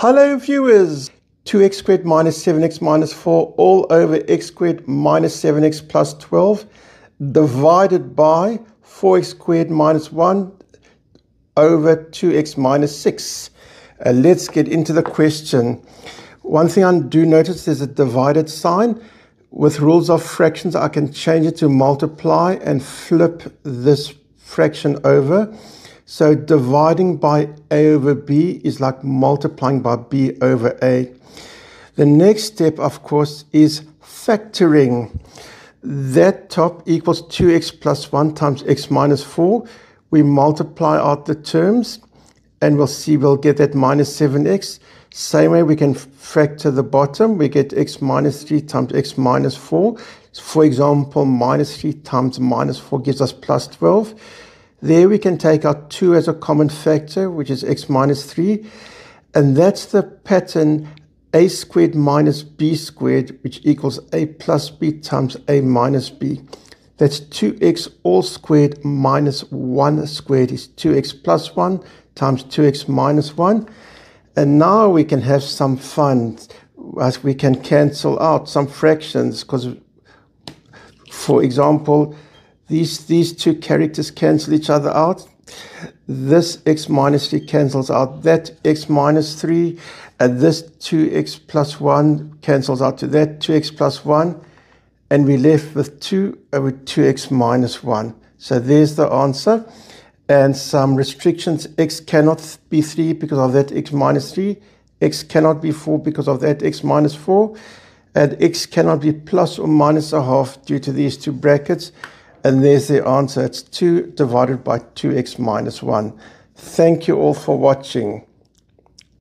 Hello viewers, 2x squared minus 7x minus 4 all over x squared minus 7x plus 12 divided by 4x squared minus 1 over 2x minus 6. Let's get into the question. One thing I do notice is a divided sign. With rules of fractions, I can change it to multiply and flip this fraction over. So dividing by a over b is like multiplying by b over a. The next step, of course, is factoring. That top equals 2x plus 1 times x minus 4. We multiply out the terms and we'll get that minus 7x. Same way we can factor the bottom. We get x minus 3 times x minus 4. For example, minus 3 times minus 4 gives us plus 12. There we can take out 2 as a common factor, which is x minus 3. And that's the pattern a squared minus b squared, which equals a plus b times a minus b. That's 2x all squared minus 1 squared is 2x plus 1 times 2x minus 1. And now we can have some fun as we can cancel out some fractions because, for example, these two characters cancel each other out. This x minus 3 cancels out that x minus 3, and this 2x plus 1 cancels out to that 2x plus 1, and we're left with 2 over 2x minus 1. So there's the answer. And some restrictions: x cannot be 3 because of that x minus 3, x cannot be 4 because of that x minus 4, and x cannot be plus or minus a half due to these two brackets. And there's the answer. It's 2 divided by 2x minus 1. Thank you all for watching.